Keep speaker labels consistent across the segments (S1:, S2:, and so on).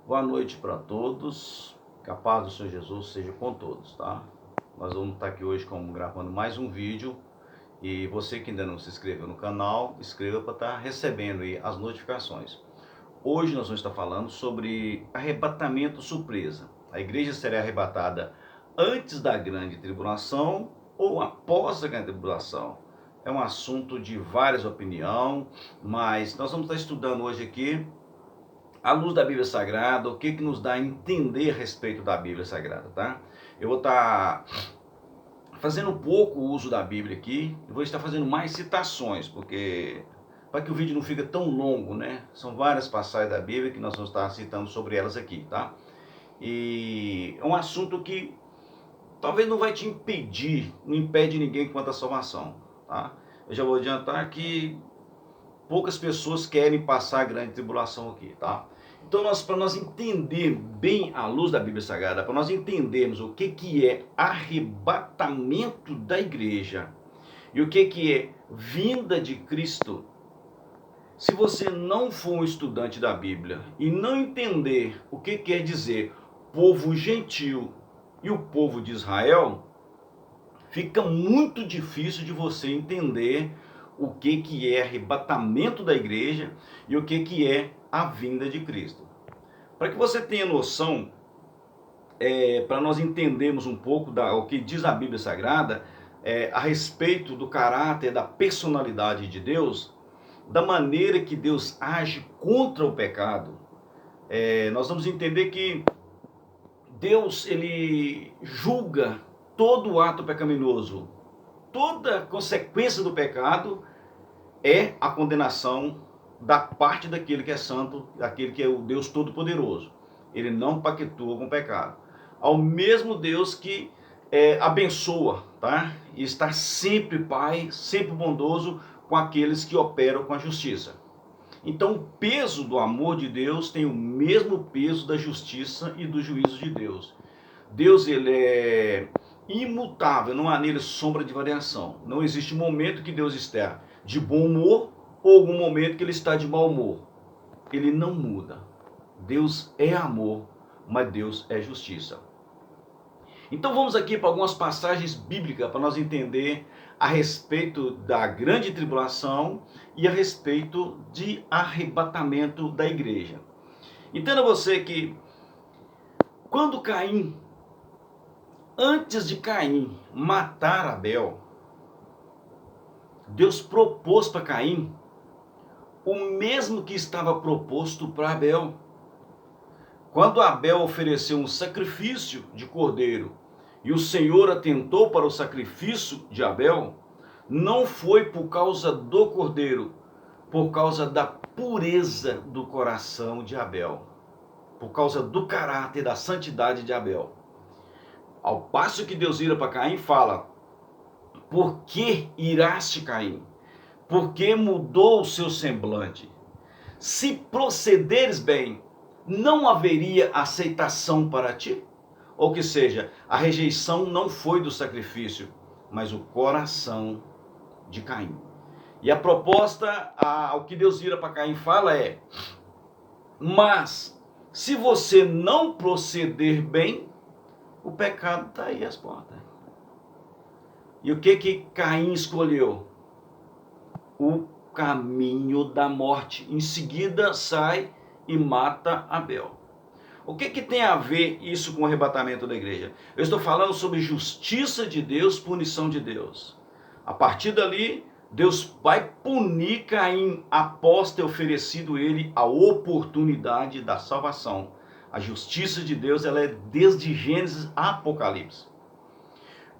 S1: Boa noite para todos, que a paz do Senhor Jesus seja com todos, tá? Nós vamos estar aqui hoje gravando mais um vídeo e você que ainda não se inscreveu no canal, inscreva para estar recebendo aí as notificações. Hoje nós vamos estar falando sobre arrebatamento surpresa. A igreja será arrebatada antes da grande tribulação ou após a grande tribulação? É um assunto de várias opiniões, mas nós vamos estar estudando hoje aqui à luz da Bíblia Sagrada, o que nos dá a entender a respeito da Bíblia Sagrada, tá? Eu vou estar fazendo pouco uso da Bíblia aqui, eu vou estar fazendo mais citações, porque para que o vídeo não fique tão longo, né? São várias passagens da Bíblia que nós vamos estar citando sobre elas aqui, tá? E é um assunto que talvez não vai te impedir, não impede ninguém quanto à salvação, tá? Eu já vou adiantar que poucas pessoas querem passar a grande tribulação aqui, tá? Então, para nós entender bem à luz da Bíblia Sagrada, para nós entendermos o que é arrebatamento da igreja e o que é vinda de Cristo, se você não for um estudante da Bíblia e não entender o que quer dizer povo gentil e o povo de Israel, fica muito difícil de você entender o que é arrebatamento da igreja e o que é a vinda de Cristo. Para que você tenha noção, para nós entendermos um pouco o que diz a Bíblia Sagrada a respeito do caráter, da personalidade de Deus, da maneira que Deus age contra o pecado, nós vamos entender que Deus, ele julga todo ato pecaminoso. Toda consequência do pecado é a condenação da parte daquele que é santo, daquele que é o Deus Todo-Poderoso. Ele não pactua com o pecado. Ao mesmo Deus que abençoa, tá? E está sempre Pai, sempre bondoso com aqueles que operam com a justiça. Então, o peso do amor de Deus tem o mesmo peso da justiça e do juízo de Deus. Deus, ele é imutável, não há nele sombra de variação. Não existe momento que Deus está de bom humor ou algum momento que ele está de mau humor. Ele não muda. Deus é amor, mas Deus é justiça. Então vamos aqui para algumas passagens bíblicas para nós entender a respeito da grande tribulação e a respeito de arrebatamento da igreja. Entenda você que quando Caim, antes de Caim matar Abel, Deus propôs para Caim o mesmo que estava proposto para Abel. Quando Abel ofereceu um sacrifício de cordeiro e o Senhor atentou para o sacrifício de Abel, não foi por causa do cordeiro, por causa da pureza do coração de Abel, por causa do caráter, da santidade de Abel. Ao passo que Deus vira para Caim e fala: por que iraste, Caim? Por que mudou o seu semblante? Se procederes bem, não haveria aceitação para ti? Ou que seja, a rejeição não foi do sacrifício, mas o coração de Caim. E a proposta, ao que Deus vira para Caim fala é: mas se você não proceder bem, o pecado está aí às portas. E o que Caim escolheu? O caminho da morte. Em seguida sai e mata Abel. O que tem a ver isso com o arrebatamento da igreja? Eu estou falando sobre justiça de Deus, punição de Deus. A partir dali, Deus vai punir Caim após ter oferecido ele a oportunidade da salvação. A justiça de Deus, ela é desde Gênesis a Apocalipse.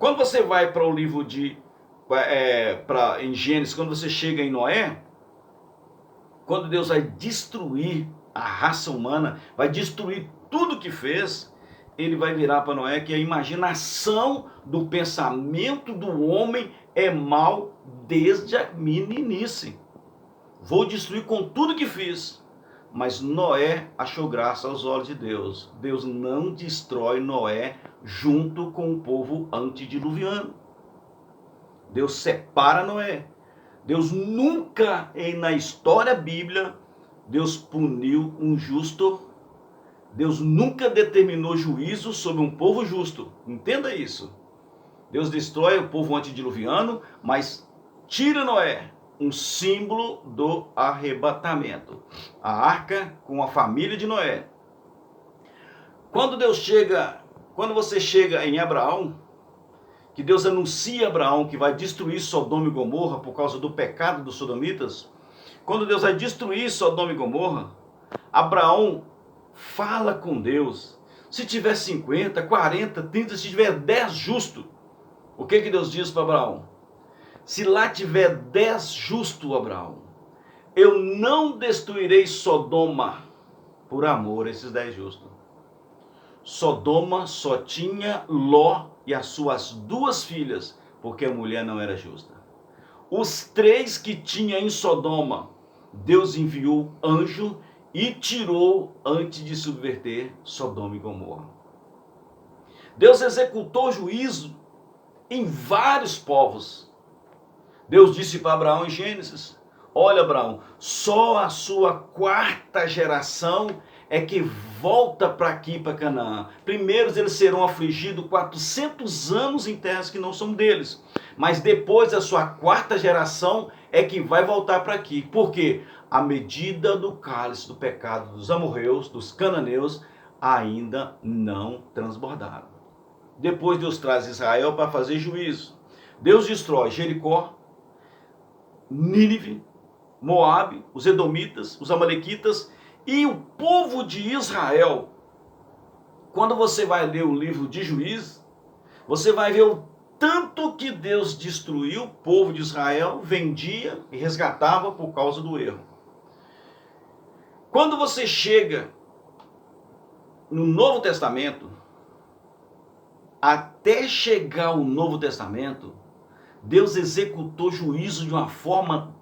S1: Quando você vai para o livro em Gênesis, quando você chega em Noé, quando Deus vai destruir a raça humana, vai destruir tudo que fez, ele vai virar para Noé que a imaginação do pensamento do homem é mal desde a meninice. Vou destruir com tudo que fiz. Mas Noé achou graça aos olhos de Deus. Deus não destrói Noé junto com o povo antediluviano. Deus separa Noé. Deus nunca, na história bíblia, Deus puniu um justo Deus nunca determinou juízo sobre um povo justo. Entenda isso. Deus destrói o povo antediluviano, mas tira Noé, um símbolo do arrebatamento. A arca com a família de Noé. Quando você chega em Abraão, que Deus anuncia a Abraão que vai destruir Sodoma e Gomorra por causa do pecado dos sodomitas, quando Deus vai destruir Sodoma e Gomorra, Abraão fala com Deus. Se tiver 50, 40, 30, se tiver 10 justos, o que Deus diz para Abraão? Se lá tiver 10 justos, Abraão, eu não destruirei Sodoma por amor a esses 10 justos. Sodoma só tinha Ló e as suas 2 filhas, porque a mulher não era justa. Os 3 que tinha em Sodoma, Deus enviou anjo e tirou antes de subverter Sodoma e Gomorra. Deus executou juízo em vários povos. Deus disse para Abraão em Gênesis: olha, Abraão, só a sua 4ª geração é que volta para aqui, para Canaã. Primeiro eles serão afligidos 400 anos em terras que não são deles. Mas depois a sua 4ª geração é que vai voltar para aqui. Por quê? A medida do cálice do pecado dos amorreus, dos cananeus, ainda não transbordaram. Depois Deus traz Israel para fazer juízo. Deus destrói Jericó, Nínive, Moabe, os edomitas, os amalequitas e o povo de Israel. Quando você vai ler o livro de Juízes, você vai ver o tanto que Deus destruiu o povo de Israel, vendia e resgatava por causa do erro. Quando você chega no Novo Testamento, até chegar o Novo Testamento, Deus executou juízo de uma forma,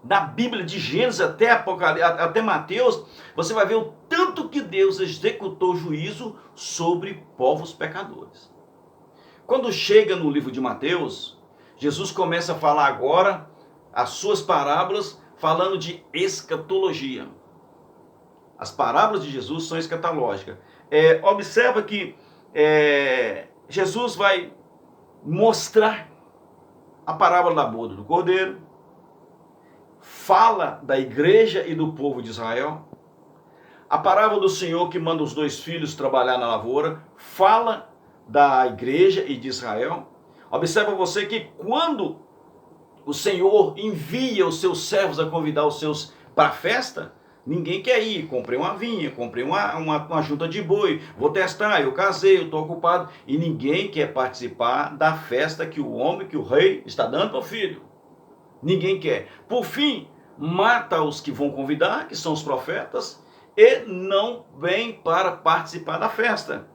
S1: da Bíblia de Gênesis até Apocalipse, até Mateus, você vai ver o tanto que Deus executou juízo sobre povos pecadores. Quando chega no livro de Mateus, Jesus começa a falar agora as suas parábolas, falando de escatologia. As parábolas de Jesus são escatológicas. Observa que Jesus vai mostrar a parábola da boda do cordeiro, fala da igreja e do povo de Israel. A parábola do Senhor que manda os 2 filhos trabalhar na lavoura, fala da igreja e de Israel. Observa você que quando o Senhor envia os seus servos a convidar os seus para a festa, ninguém quer ir. Comprei uma vinha, comprei uma junta de boi, vou testar, eu casei, eu estou ocupado. E ninguém quer participar da festa que o homem, que o rei está dando para o filho. Ninguém quer. Por fim, mata os que vão convidar, que são os profetas, e não vem para participar da festa.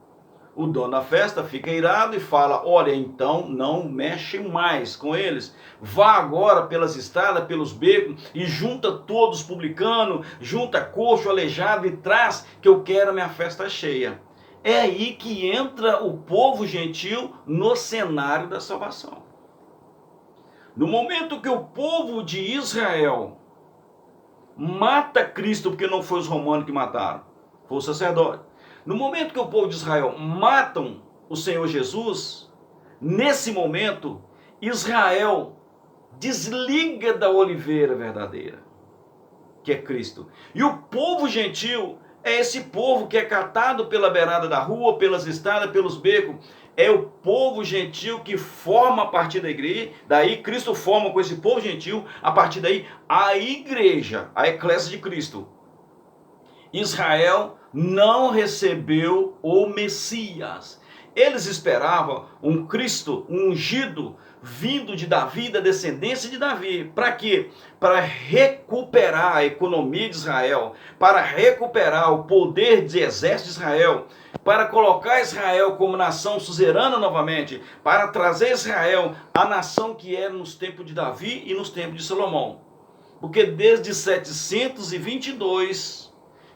S1: O dono da festa fica irado e fala: olha, então não mexe mais com eles. Vá agora pelas estradas, pelos becos e junta todos os publicanos, junta coxo, aleijado e traz, que eu quero a minha festa cheia. É aí que entra o povo gentil no cenário da salvação. No momento que o povo de Israel mata Cristo, porque não foi os romanos que mataram, foi o sacerdote. No momento que o povo de Israel matam o Senhor Jesus, nesse momento, Israel desliga da oliveira verdadeira, que é Cristo. E o povo gentil é esse povo que é catado pela beirada da rua, pelas estradas, pelos becos. É o povo gentil que forma a partir da igreja. Daí Cristo forma com esse povo gentil, a partir daí a igreja, a eclésia de Cristo. Israel não recebeu o Messias. Eles esperavam um Cristo, um ungido, vindo de Davi, da descendência de Davi. Para quê? Para recuperar a economia de Israel, para recuperar o poder de exército de Israel, para colocar Israel como nação suzerana novamente, para trazer Israel a nação que era nos tempos de Davi e nos tempos de Salomão. Porque desde 722...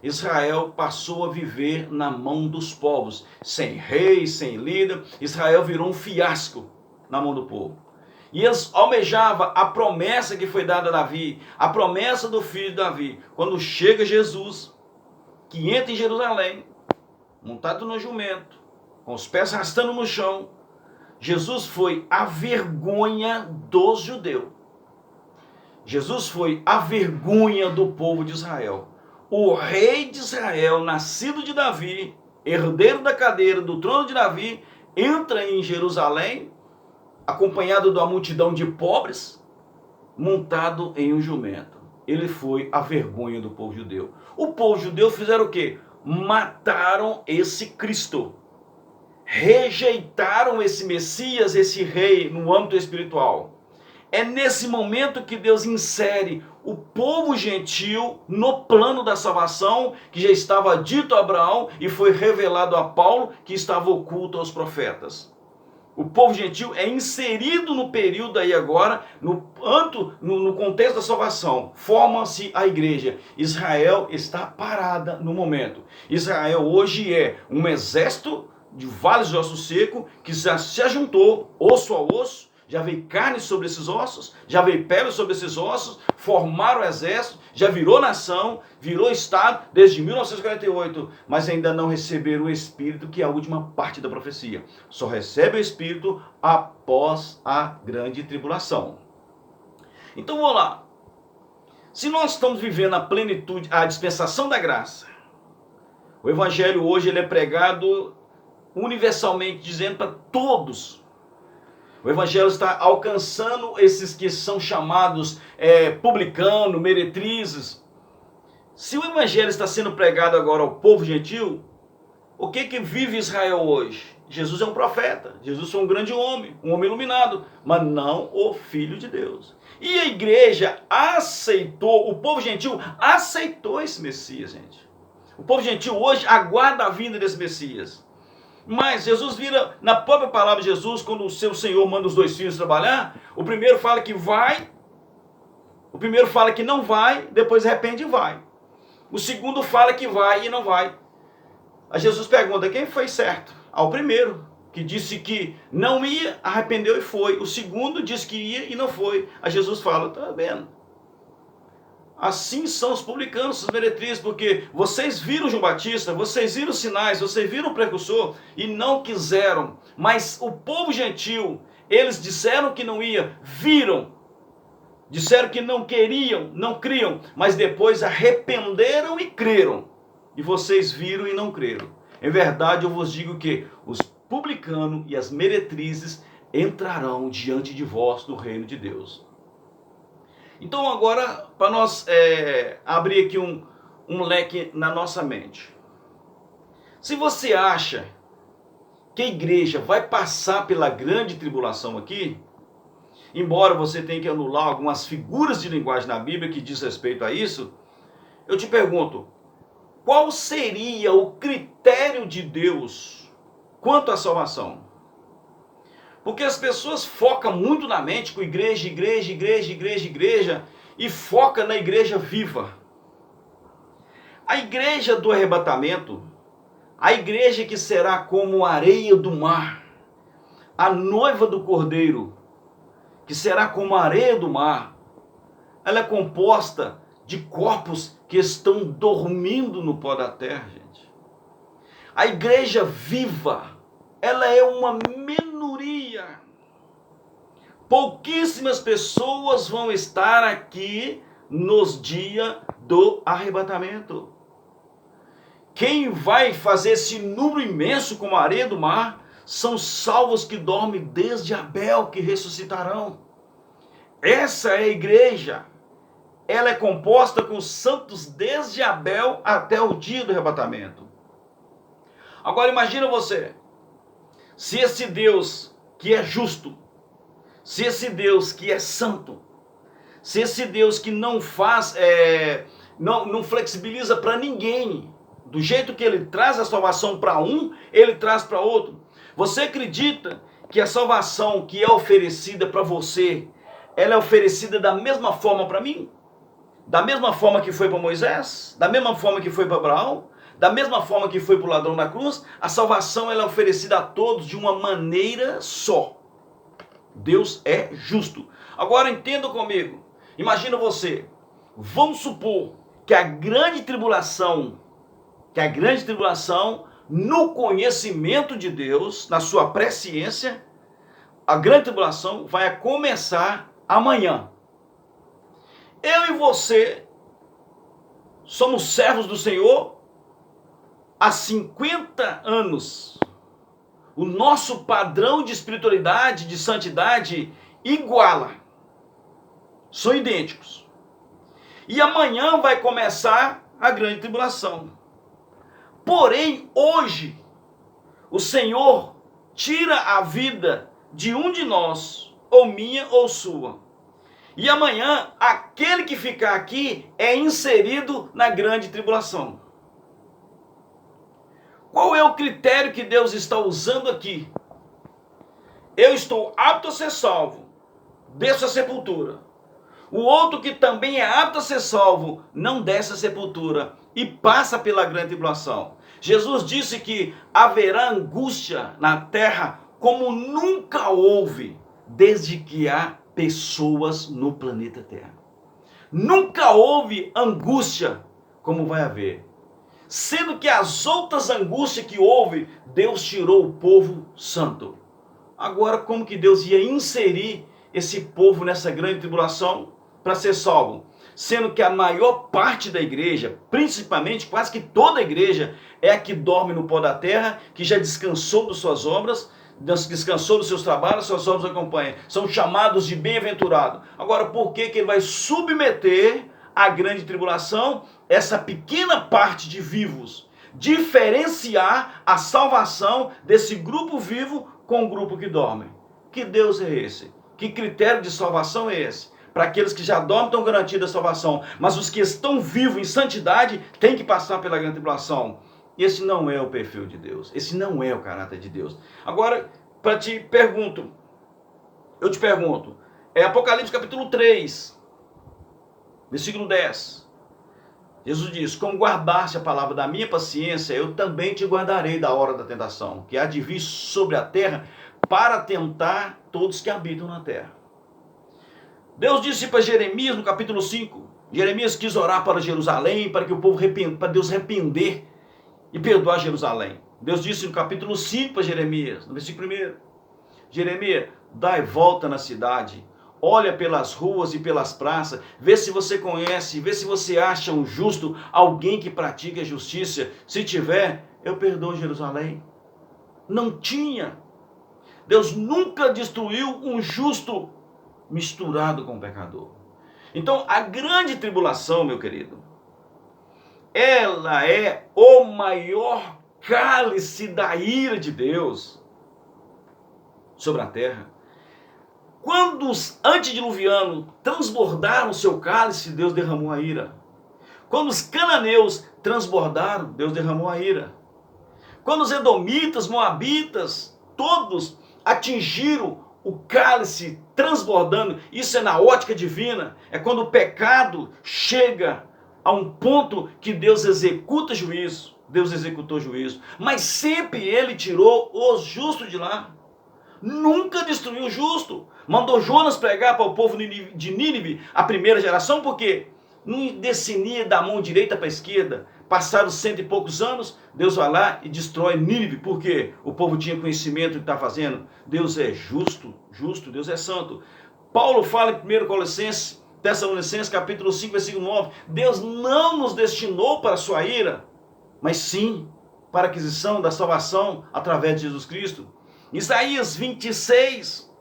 S1: Israel passou a viver na mão dos povos, sem rei, sem líder. Israel virou um fiasco na mão do povo. E eles almejavam a promessa que foi dada a Davi, a promessa do filho de Davi. Quando chega Jesus, que entra em Jerusalém, montado no jumento, com os pés arrastando no chão. Jesus foi a vergonha dos judeus. Jesus foi a vergonha do povo de Israel. O rei de Israel, nascido de Davi, herdeiro da cadeira do trono de Davi, entra em Jerusalém, acompanhado de uma multidão de pobres, montado em um jumento. Ele foi a vergonha do povo judeu. O povo judeu fizeram o quê? Mataram esse Cristo. Rejeitaram esse Messias, esse rei, no âmbito espiritual. É nesse momento que Deus insere o povo gentil no plano da salvação, que já estava dito a Abraão e foi revelado a Paulo, que estava oculto aos profetas. O povo gentil é inserido no período aí agora, no contexto da salvação. Forma-se a igreja. Israel está parada no momento. Israel hoje é um exército de vários de ossos secos, que já se ajuntou, osso a osso, já veio carne sobre esses ossos, já veio pele sobre esses ossos, formaram o exército, já virou nação, virou estado desde 1948, mas ainda não receberam o Espírito, que é a última parte da profecia. Só recebe o Espírito após a grande tribulação. Então vamos lá. Se nós estamos vivendo a plenitude, a dispensação da graça, o Evangelho hoje ele é pregado universalmente, dizendo para todos. O Evangelho está alcançando esses que são chamados publicanos, meretrizes. Se o Evangelho está sendo pregado agora ao povo gentil, o que vive Israel hoje? Jesus é um profeta, Jesus foi um grande homem, um homem iluminado, mas não o Filho de Deus. E a igreja aceitou, o povo gentil aceitou esse Messias, gente. O povo gentil hoje aguarda a vinda desse Messias. Mas Jesus vira, na própria palavra de Jesus, quando o seu Senhor manda os dois filhos trabalhar, o primeiro fala que vai, o primeiro fala que não vai, depois arrepende e vai. O segundo fala que vai e não vai. Aí Jesus pergunta, quem foi certo? Ao primeiro, que disse que não ia, arrependeu e foi. O segundo disse que ia e não foi. Aí Jesus fala, tá vendo? Assim são os publicanos, os meretrizes, porque vocês viram João Batista, vocês viram os sinais, vocês viram o precursor e não quiseram. Mas o povo gentil, eles disseram que não ia, viram, disseram que não queriam, não criam, mas depois arrependeram e creram. E vocês viram e não creram. Em verdade, eu vos digo que os publicanos e as meretrizes entrarão diante de vós no reino de Deus. Então agora, para nós abrir aqui um leque na nossa mente. Se você acha que a igreja vai passar pela grande tribulação aqui, embora você tenha que anular algumas figuras de linguagem na Bíblia que diz respeito a isso, eu te pergunto, qual seria o critério de Deus quanto à salvação? Porque as pessoas focam muito na mente com igreja, igreja, igreja, igreja, igreja, e foca na igreja viva. A igreja do arrebatamento, a igreja que será como a areia do mar, a noiva do Cordeiro, que será como a areia do mar, ela é composta de corpos que estão dormindo no pó da terra, gente. A igreja viva, ela é uma minoria. Pouquíssimas pessoas vão estar aqui nos dias do arrebatamento. Quem vai fazer esse número imenso como a areia do mar são salvos que dormem desde Abel, que ressuscitarão. Essa é a igreja. Ela é composta com santos desde Abel até o dia do arrebatamento. Agora imagina você, se esse Deus que é justo, se esse Deus que é santo, se esse Deus que não faz, não flexibiliza para ninguém, do jeito que ele traz a salvação para um, ele traz para outro. Você acredita que a salvação que é oferecida para você, ela é oferecida da mesma forma para mim? Da mesma forma que foi para Moisés? Da mesma forma que foi para Abraão? Da mesma forma que foi para o ladrão da cruz? A salvação ela é oferecida a todos de uma maneira só. Deus é justo. Agora entenda comigo. Imagina você. Vamos supor que a grande tribulação no conhecimento de Deus, na sua presciência, a grande tribulação vai começar amanhã. Eu e você somos servos do Senhor há 50 anos. O nosso padrão de espiritualidade, de santidade, iguala. São idênticos. E amanhã vai começar a grande tribulação. Porém, hoje, o Senhor tira a vida de um de nós, ou minha ou sua. E amanhã, aquele que ficar aqui é inserido na grande tribulação. Qual é o critério que Deus está usando aqui? Eu estou apto a ser salvo, desço a sepultura. O outro que também é apto a ser salvo, não desce a sepultura e passa pela grande tribulação. Jesus disse que haverá angústia na terra como nunca houve, desde que há pessoas no planeta Terra. Nunca houve angústia como vai haver. Sendo que as outras angústias que houve, Deus tirou o povo santo. Agora, como que Deus ia inserir esse povo nessa grande tribulação para ser salvo? Sendo que a maior parte da igreja, principalmente quase que toda a igreja, é a que dorme no pó da terra, que já descansou das suas obras, descansou dos seus trabalhos, suas obras acompanham. São chamados de bem-aventurado. Agora, por que ele vai submeter à grande tribulação essa pequena parte de vivos? Diferenciar a salvação desse grupo vivo com o grupo que dorme. Que Deus é esse? Que critério de salvação é esse? Para aqueles que já dormem estão garantidos a salvação, mas os que estão vivos em santidade têm que passar pela grande tribulação. Esse não é o perfil de Deus. Esse não é o caráter de Deus. Agora, eu te pergunto, Apocalipse capítulo 3, versículo 10. Jesus diz: como guardaste a palavra da minha paciência, eu também te guardarei da hora da tentação, que há de vir sobre a terra para tentar todos que habitam na terra. Deus disse para Jeremias no capítulo 5, Jeremias quis orar para Jerusalém, para que o povo para Deus arrepender e perdoar Jerusalém. Deus disse no capítulo 5 para Jeremias, no versículo 1, Jeremias, dai volta na cidade, olha pelas ruas e pelas praças, vê se você conhece, vê se você acha um justo, alguém que pratique a justiça. Se tiver, eu perdoo Jerusalém. Não tinha. Deus nunca destruiu um justo misturado com o pecador. Então, a grande tribulação, meu querido, ela é o maior cálice da ira de Deus sobre a terra. Quando os antediluvianos transbordaram o seu cálice, Deus derramou a ira. Quando os cananeus transbordaram, Deus derramou a ira. Quando os edomitas, moabitas, todos atingiram o cálice transbordando, isso é na ótica divina, é quando o pecado chega a um ponto que Deus executa juízo. Deus executou juízo, mas sempre ele tirou os justos de lá. Nunca destruiu o justo. Mandou Jonas pregar para o povo de Nínive, a primeira geração, porque não descia da mão direita para a esquerda. Passados 100 e poucos anos, Deus vai lá e destrói Nínive, porque o povo tinha conhecimento do que está fazendo. Deus é justo, Deus é santo. Paulo fala em 1 Tessalonicenses capítulo 5, versículo 9, Deus não nos destinou para a sua ira, mas sim para a aquisição da salvação através de Jesus Cristo. Isaías 26,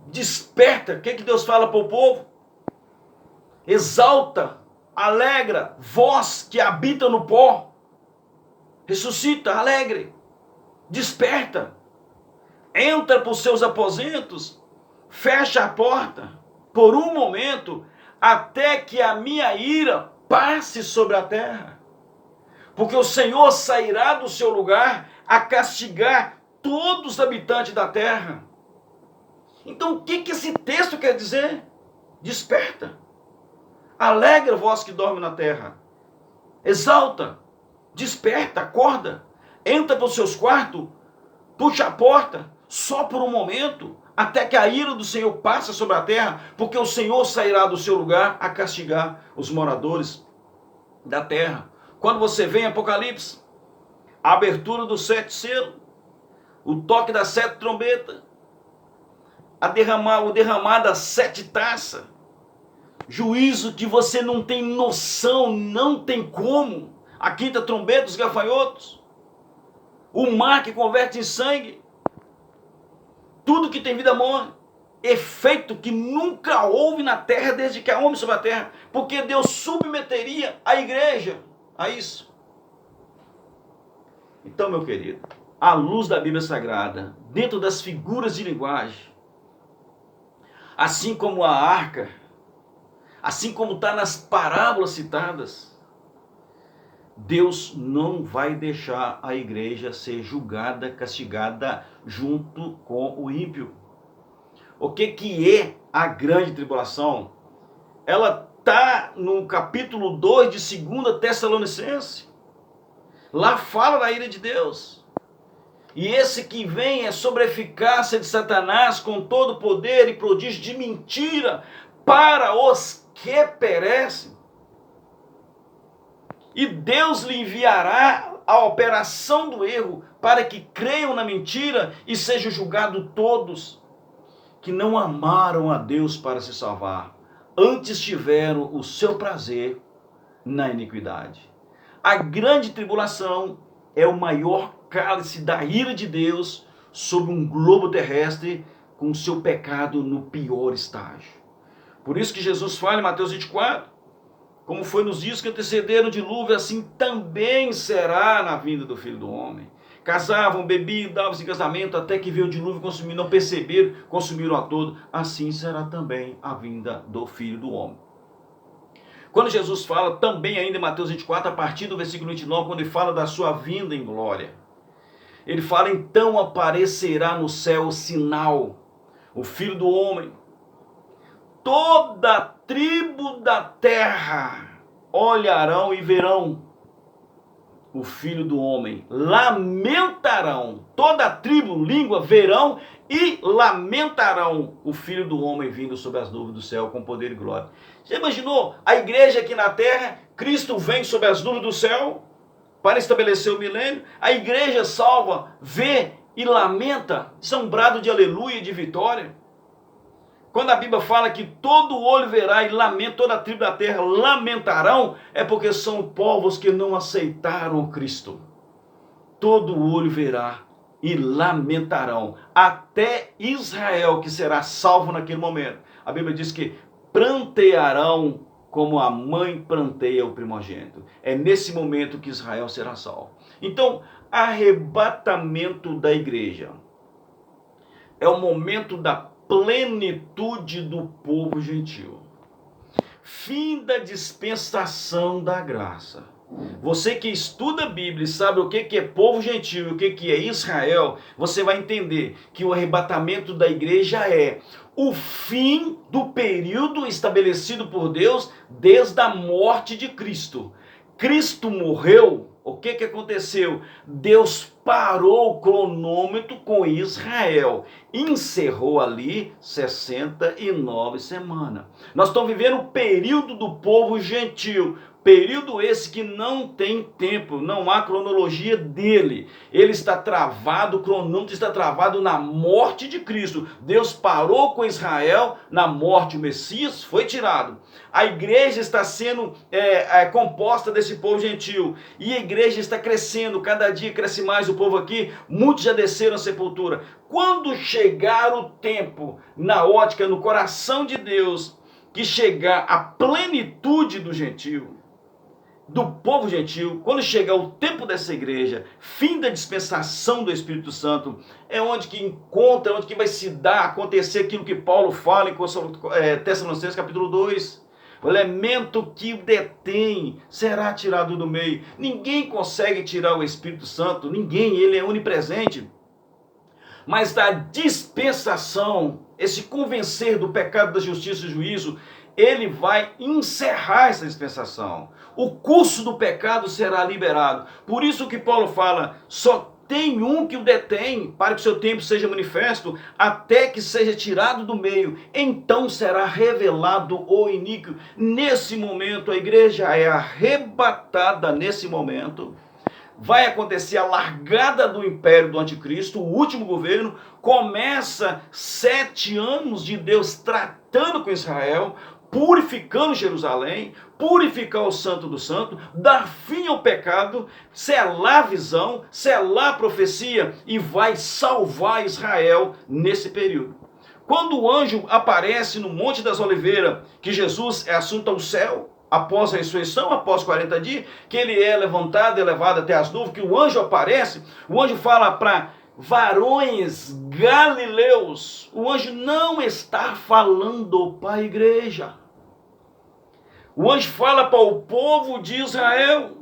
S1: desperta, o que Deus fala para o povo? Exalta, alegra, vós que habita no pó, ressuscita, alegre, desperta, entra para os seus aposentos, fecha a porta, por um momento, até que a minha ira passe sobre a terra, porque o Senhor sairá do seu lugar a castigar todos os habitantes da terra. Então, o que esse texto quer dizer? Desperta. Alegra vós que dorme na terra. Exalta. Desperta, acorda. Entra para os seus quartos. Puxa a porta. Só por um momento. Até que a ira do Senhor passe sobre a terra. Porque o Senhor sairá do seu lugar a castigar os moradores da terra. Quando você vê em Apocalipse, a abertura do 7 selo, o toque da 7 trombeta, o derramar das 7 taças, juízo que você não tem noção, não tem como, a 5ª trombeta, os gafanhotos, o mar que converte em sangue, tudo que tem vida morre, efeito que nunca houve na terra desde que há homem sobre a terra, porque Deus submeteria a igreja a isso. Então, meu querido, à luz da Bíblia Sagrada, dentro das figuras de linguagem, assim como a arca, assim como está nas parábolas citadas, Deus não vai deixar a igreja ser julgada, castigada junto com o ímpio. O que é a grande tribulação? Ela está no capítulo 2 de 2 Tessalonicenses. Lá fala da ira de Deus. E esse que vem é sobre a eficácia de Satanás com todo poder e prodígio de mentira para os que perecem. E Deus lhe enviará a operação do erro para que creiam na mentira e sejam julgados todos que não amaram a Deus para se salvar, antes tiveram o seu prazer na iniquidade. A grande tribulação é o maior cálice da ira de Deus sobre um globo terrestre com o seu pecado no pior estágio. Por isso que Jesus fala em Mateus 24, como foi nos dias que antecederam o dilúvio, assim também será na vinda do Filho do Homem. Casavam, bebiam, davam-se em casamento, até que veio o dilúvio consumir, não perceberam, consumiram a todo. Assim será também a vinda do Filho do Homem. Quando Jesus fala, também ainda em Mateus 24, a partir do versículo 29, quando ele fala da sua vinda em glória, ele fala, então aparecerá no céu o sinal, o Filho do Homem. Toda tribo da terra olharão e verão o Filho do Homem. Lamentarão. Toda tribo, língua, verão e lamentarão o Filho do Homem vindo sobre as nuvens do céu com poder e glória. Já imaginou a igreja aqui na terra? Cristo vem sobre as nuvens do céu para estabelecer o milênio. A igreja salva, vê e lamenta. Isso é um brado de aleluia e de vitória. Quando a Bíblia fala que todo olho verá e lamenta, toda a tribo da terra lamentarão, é porque são povos que não aceitaram Cristo. Todo olho verá e lamentarão. Até Israel, que será salvo naquele momento. A Bíblia diz que prantearão como a mãe pranteia o primogênito. É nesse momento que Israel será salvo. Então, arrebatamento da igreja é o momento da plenitude do povo gentil. Fim da dispensação da graça. Você que estuda a Bíblia e sabe o que é povo gentil e o que é Israel, você vai entender que o arrebatamento da igreja é o fim do período estabelecido por Deus desde a morte de Cristo. Cristo morreu. O que aconteceu? Deus parou o cronômetro com Israel. Encerrou ali 69 semanas. Nós estamos vivendo o período do povo gentil. Período esse que não tem tempo, não há cronologia dele. Ele está travado, o cronômetro está travado na morte de Cristo. Deus parou com Israel na morte, o Messias foi tirado. A igreja está sendo composta desse povo gentil. E a igreja está crescendo, cada dia cresce mais o povo aqui. Muitos já desceram à sepultura. Quando chegar o tempo, na ótica, no coração de Deus, que chegar a plenitude do gentil, do povo gentil, quando chegar o tempo dessa igreja, fim da dispensação do Espírito Santo, é onde que encontra, onde que vai se dar, acontecer aquilo que Paulo fala em Tessalonicenses capítulo 2. O elemento que o detém será tirado do meio. Ninguém consegue tirar o Espírito Santo, ninguém, ele é onipresente. Mas da dispensação, esse convencer do pecado, da justiça e do juízo, ele vai encerrar essa dispensação. O curso do pecado será liberado. Por isso que Paulo fala, só tem um que o detém, para que o seu tempo seja manifesto, até que seja tirado do meio. Então será revelado o iníquo. Nesse momento, a igreja é arrebatada nesse momento. vai acontecer a largada do império do anticristo, o último governo, começa 7 anos de Deus tratando com Israel, purificando Jerusalém, purificar o santo do santo, dar fim ao pecado, selar a visão, selar a profecia e vai salvar Israel nesse período. Quando o anjo aparece no Monte das Oliveiras, que Jesus é assunto ao céu, após a ressurreição, após 40 dias, que ele é levantado, elevado até as nuvens, que o anjo aparece, o anjo fala para varões galileus, o anjo não está falando para a igreja. O anjo fala para o povo de Israel,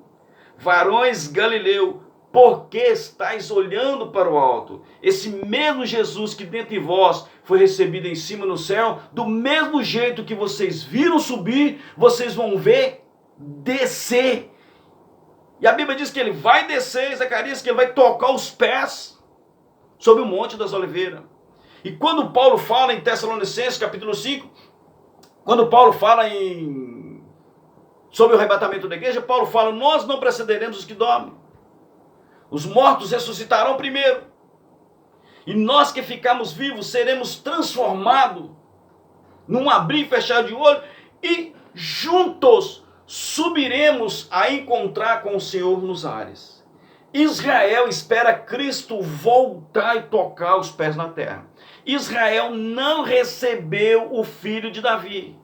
S1: varões galileus, por que estáis olhando para o alto? Esse mesmo Jesus que dentre vós foi recebido em cima no céu, do mesmo jeito que vocês viram subir, vocês vão ver descer. E a Bíblia diz que ele vai descer, Zacarias, que ele vai tocar os pés sobre o Monte das Oliveiras. E quando Paulo fala em Tessalonicenses, capítulo 5, quando Paulo fala sobre o arrebatamento da igreja, Paulo fala, nós não precederemos os que dormem. Os mortos ressuscitarão primeiro. E nós que ficamos vivos seremos transformados num abrir e fechar de olho e juntos subiremos a encontrar com o Senhor nos ares. Israel espera Cristo voltar e tocar os pés na terra. Israel não recebeu o filho de Davi.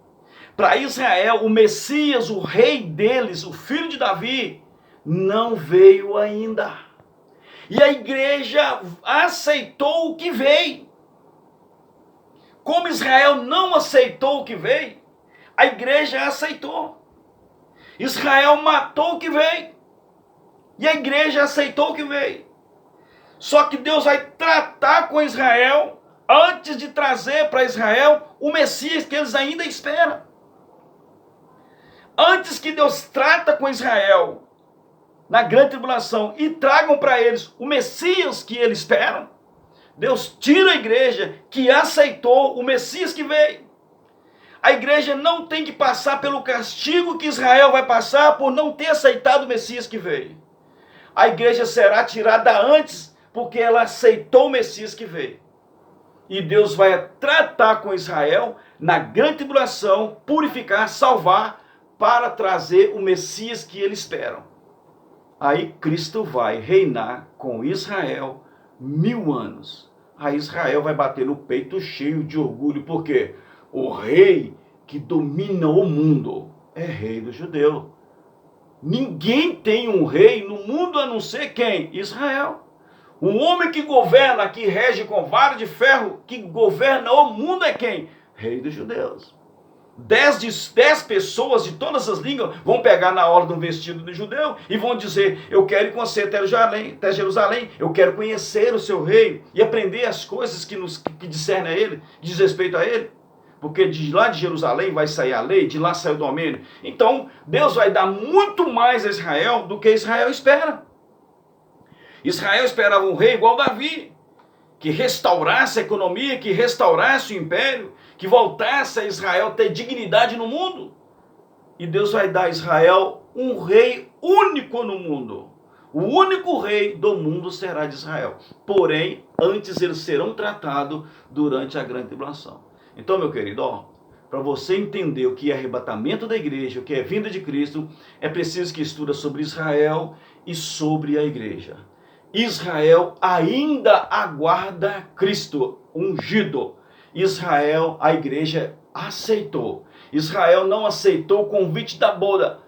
S1: Para Israel, o Messias, o rei deles, o filho de Davi, não veio ainda. E a igreja aceitou o que veio. Como Israel não aceitou o que veio, a igreja aceitou. Israel matou o que veio. E a igreja aceitou o que veio. Só que Deus vai tratar com Israel antes de trazer para Israel o Messias que eles ainda esperam. Antes que Deus trata com Israel na grande tribulação e tragam para eles o Messias que eles esperam, Deus tira a igreja que aceitou o Messias que veio. A igreja não tem que passar pelo castigo que Israel vai passar por não ter aceitado o Messias que veio. A igreja será tirada antes porque ela aceitou o Messias que veio. E Deus vai tratar com Israel na grande tribulação, purificar, salvar, para trazer o Messias que eles esperam. Aí Cristo vai reinar com Israel 1000 anos. Aí Israel vai bater no peito cheio de orgulho, porque o rei que domina o mundo é rei do judeu. Ninguém tem um rei no mundo a não ser quem? Israel. O homem que governa, que rege com vara de ferro, que governa o mundo é quem? Rei dos judeus. 10 pessoas de todas as línguas vão pegar na hora de um vestido de judeu e vão dizer, eu quero ir com você até Jerusalém, eu quero conhecer o seu rei e aprender as coisas que discernem a ele, diz respeito a ele, porque de lá de Jerusalém vai sair a lei, de lá sai o domínio. Então Deus vai dar muito mais a Israel do que Israel espera. Israel esperava um rei igual Davi, que restaurasse a economia, que restaurasse o império, que voltasse a Israel ter dignidade no mundo. E Deus vai dar a Israel um rei único no mundo. O único rei do mundo será de Israel. Porém, antes eles serão tratados durante a grande tribulação. Então, meu querido, para você entender o que é arrebatamento da igreja, o que é vinda de Cristo, é preciso que estude sobre Israel e sobre a igreja. Israel ainda aguarda Cristo ungido. Israel, a igreja aceitou. Israel não aceitou o convite da boda.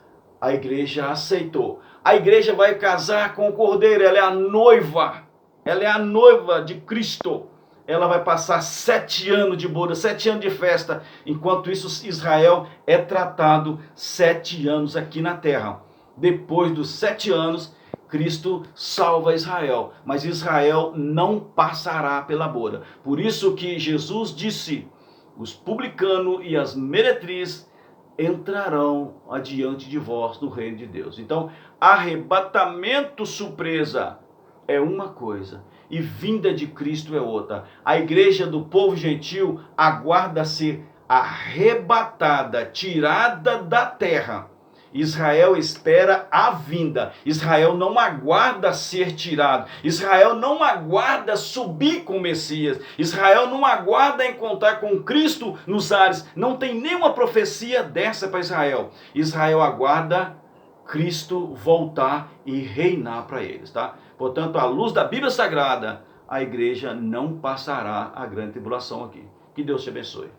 S1: A igreja aceitou. A igreja vai casar com o Cordeiro. Ela é a noiva. Ela é a noiva de Cristo. Ela vai passar 7 anos de boda, 7 anos de festa. Enquanto isso, Israel é tratado 7 anos aqui na terra. Depois dos 7 anos, Cristo salva Israel, mas Israel não passará pela boda. Por isso que Jesus disse, os publicanos e as meretrizes entrarão adiante de vós no reino de Deus. Então, arrebatamento surpresa é uma coisa e vinda de Cristo é outra. A igreja do povo gentil aguarda ser arrebatada, tirada da terra Israel espera a vinda. Israel não aguarda ser tirado. Israel não aguarda subir com o Messias. Israel não aguarda encontrar com Cristo nos ares. Não tem nenhuma profecia dessa para Israel. Israel aguarda Cristo voltar e reinar para eles, tá? Portanto, à luz da Bíblia Sagrada, a igreja não passará a grande tribulação aqui. Que Deus te abençoe.